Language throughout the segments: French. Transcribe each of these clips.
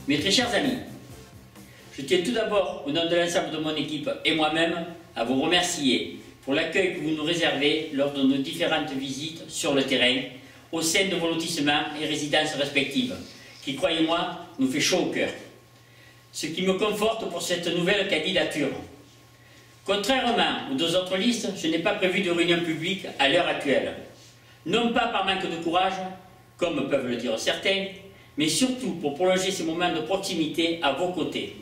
Mes très chers amis, je tiens tout d'abord, au nom de l'ensemble de mon équipe et moi-même, à vous remercier pour l'accueil que vous nous réservez lors de nos différentes visites sur le terrain, au sein de vos lotissements et résidences respectives, qui, croyez-moi, nous fait chaud au cœur. Ce qui me conforte pour cette nouvelle candidature. Contrairement aux deux autres listes, je n'ai pas prévu de réunion publique à l'heure actuelle. Non pas par manque de courage, comme peuvent le dire certains, mais surtout pour prolonger ces moments de proximité à vos côtés,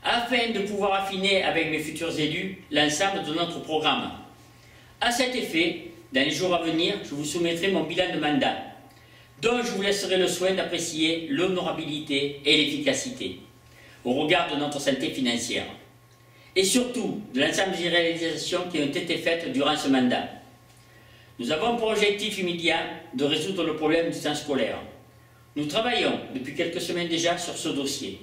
afin de pouvoir affiner avec mes futurs élus l'ensemble de notre programme. À cet effet, dans les jours à venir, je vous soumettrai mon bilan de mandat, dont je vous laisserai le soin d'apprécier l'honorabilité et l'efficacité, au regard de notre santé financière, et surtout de l'ensemble des réalisations qui ont été faites durant ce mandat. Nous avons pour objectif immédiat de résoudre le problème du temps scolaire. Nous travaillons depuis quelques semaines déjà sur ce dossier.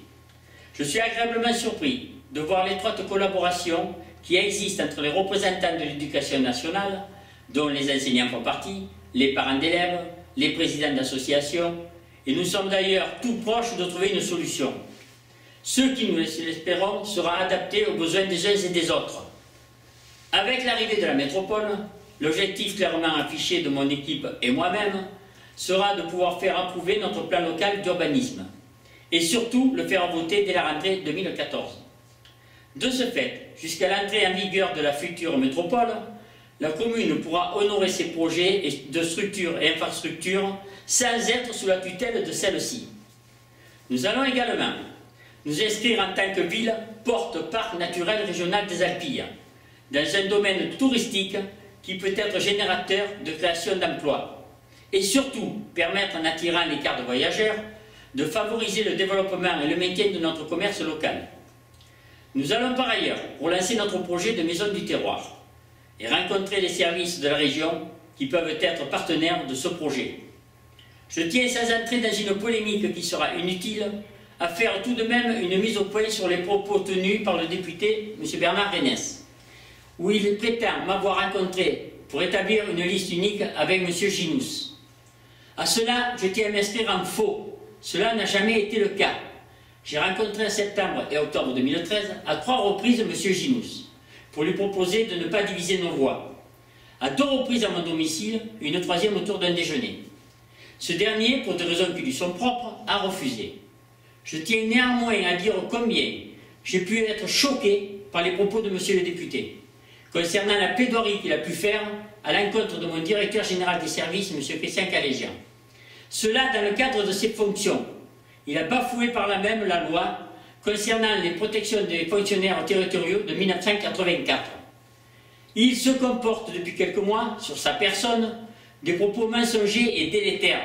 Je suis agréablement surpris de voir l'étroite collaboration qui existe entre les représentants de l'éducation nationale, dont les enseignants font partie, les parents d'élèves, les présidents d'associations, et nous sommes d'ailleurs tout proches de trouver une solution. Ce qui, nous l'espérons, sera adapté aux besoins des uns et des autres. Avec l'arrivée de la métropole, l'objectif clairement affiché de mon équipe et moi-même sera de pouvoir faire approuver notre plan local d'urbanisme et surtout le faire voter dès la rentrée 2014. De ce fait, jusqu'à l'entrée en vigueur de la future métropole, la commune pourra honorer ses projets de structures et infrastructures sans être sous la tutelle de celle-ci. Nous allons également nous inscrire en tant que ville porte-parc naturel régional des Alpilles, dans un domaine touristique qui peut être générateur de création d'emplois, et surtout permettre, en attirant les cartes de voyageurs, de favoriser le développement et le maintien de notre commerce local. Nous allons par ailleurs relancer notre projet de maison du terroir et rencontrer les services de la région qui peuvent être partenaires de ce projet. Je tiens, sans entrer dans une polémique qui sera inutile, à faire tout de même une mise au point sur les propos tenus par le député M. Bernard Renès, où il prétend m'avoir rencontré pour établir une liste unique avec M. Ginous. À cela, je tiens à m'inscrire en faux. Cela n'a jamais été le cas. J'ai rencontré en septembre et octobre 2013 à 3 reprises M. Ginous pour lui proposer de ne pas diviser nos voix. À 2 reprises à mon domicile, une 3e autour d'un déjeuner. Ce dernier, pour des raisons qui lui sont propres, a refusé. Je tiens néanmoins à dire combien j'ai pu être choqué par les propos de M. le député concernant la plaidoirie qu'il a pu faire à l'encontre de mon directeur général des services, M. Christian Calégian. Cela dans le cadre de ses fonctions. Il a bafoué par là même la loi concernant les protections des fonctionnaires territoriaux de 1984. Il se comporte depuis quelques mois, sur sa personne, des propos mensongers et délétères,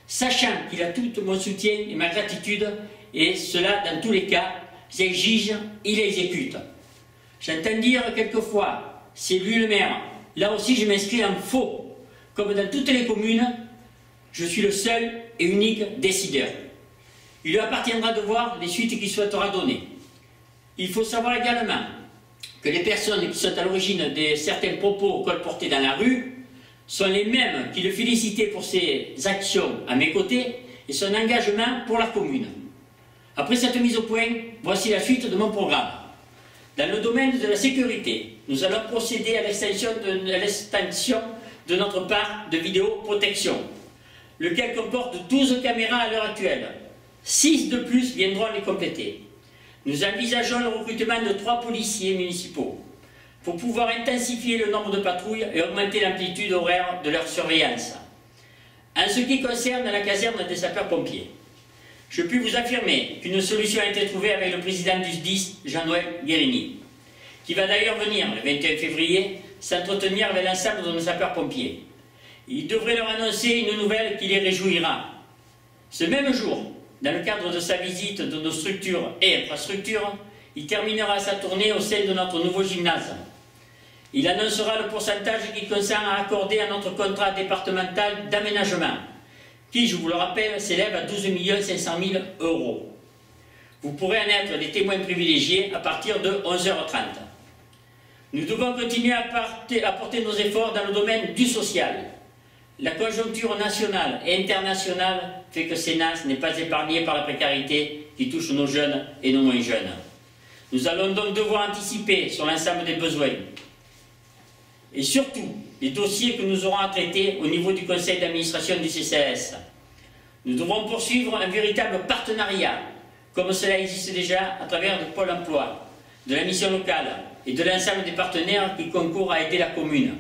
sachant qu'il a tout mon soutien et ma gratitude, et cela, dans tous les cas, j'exige, il exécute. J'entends dire quelquefois, c'est lui le maire. Là aussi, je m'inscris en faux. Comme dans toutes les communes, je suis le seul et unique décideur. Il lui appartiendra de voir les suites qu'il souhaitera donner. Il faut savoir également que les personnes qui sont à l'origine de certains propos colportés dans la rue sont les mêmes qui le félicitaient pour ses actions à mes côtés et son engagement pour la commune. Après cette mise au point, voici la suite de mon programme. Dans le domaine de la sécurité, nous allons procéder à l'extension de notre parc de vidéoprotection, lequel comporte 12 caméras à l'heure actuelle. 6 de plus viendront les compléter. Nous envisageons le recrutement de 3 policiers municipaux pour pouvoir intensifier le nombre de patrouilles et augmenter l'amplitude horaire de leur surveillance. En ce qui concerne la caserne des sapeurs-pompiers, je puis vous affirmer qu'une solution a été trouvée avec le président du SDIS, Jean-Noël Guérini, qui va d'ailleurs venir le 21 février s'entretenir avec l'ensemble de nos sapeurs-pompiers. Il devrait leur annoncer une nouvelle qui les réjouira. Ce même jour, dans le cadre de sa visite de nos structures et infrastructures, il terminera sa tournée au sein de notre nouveau gymnase. Il annoncera le pourcentage qu'il consent à accorder à notre contrat départemental d'aménagement, qui, je vous le rappelle, s'élève à 12 500 000 €. Vous pourrez en être les témoins privilégiés à partir de 11h30. Nous devons continuer à porter nos efforts dans le domaine du social. la conjoncture nationale et internationale fait que Sénas n'est pas épargné par la précarité qui touche nos jeunes et nos moins jeunes. Nous allons donc devoir anticiper sur l'ensemble des besoins. Et surtout, les dossiers que nous aurons à traiter au niveau du conseil d'administration du CCAS. Nous devrons poursuivre un véritable partenariat, comme cela existe déjà à travers le Pôle emploi, de la mission locale et de l'ensemble des partenaires qui concourent à aider la commune,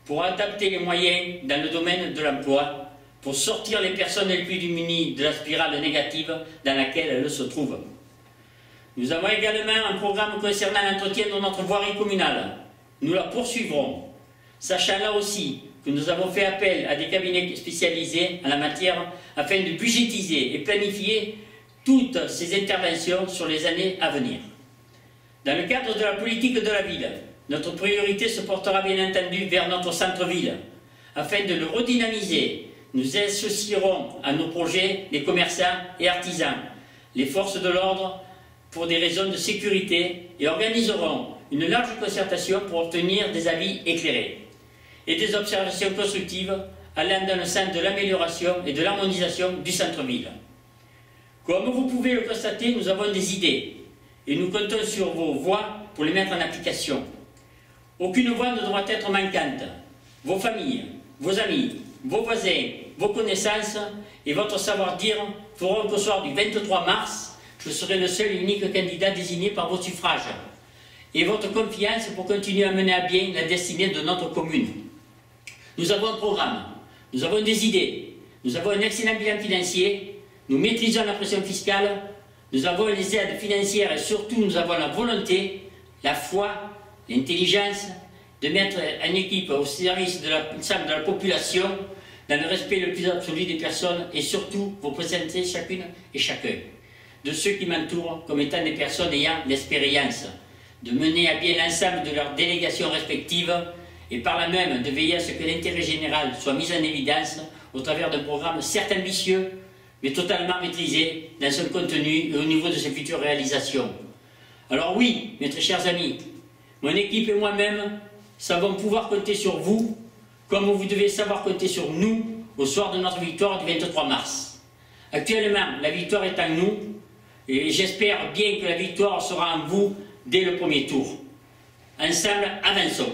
pour adapter les moyens dans le domaine de l'emploi, pour sortir les personnes les plus démunies de la spirale négative dans laquelle elles se trouvent. Nous avons également un programme concernant l'entretien de notre voirie communale. Nous la poursuivrons, sachant là aussi que nous avons fait appel à des cabinets spécialisés en la matière afin de budgétiser et planifier toutes ces interventions sur les années à venir. Dans le cadre de la politique de la ville, notre priorité se portera bien entendu vers notre centre-ville. Afin de le redynamiser, nous associerons à nos projets les commerçants et artisans, les forces de l'ordre pour des raisons de sécurité et organiserons une large concertation pour obtenir des avis éclairés et des observations constructives allant dans le sens de l'amélioration et de l'harmonisation du centre-ville. Comme vous pouvez le constater, nous avons des idées et nous comptons sur vos voix pour les mettre en application. Aucune voix ne devra être manquante. Vos familles, vos amis, vos voisins, vos connaissances et votre savoir-dire feront qu'au soir du 23 mars, je serai le seul et unique candidat désigné par vos suffrages. Et votre confiance pour continuer à mener à bien la destinée de notre commune. Nous avons un programme, nous avons des idées, nous avons un excellent bilan financier, nous maîtrisons la pression fiscale, nous avons les aides financières et surtout nous avons la volonté, la foi, l'intelligence de mettre une équipe au service de l'ensemble de la population dans le respect le plus absolu des personnes et surtout vous présenter chacune et chacun de ceux qui m'entourent comme étant des personnes ayant l'expérience de mener à bien l'ensemble de leurs délégations respectives et par là même de veiller à ce que l'intérêt général soit mis en évidence au travers d'un programme certes ambitieux, mais totalement maîtrisé dans son contenu et au niveau de ses futures réalisations. Alors oui, mes très chers amis, mon équipe et moi-même savons pouvoir compter sur vous, comme vous devez savoir compter sur nous au soir de notre victoire du 23 mars. Actuellement, la victoire est en nous, et j'espère bien que la victoire sera en vous dès le premier tour. Ensemble, avançons.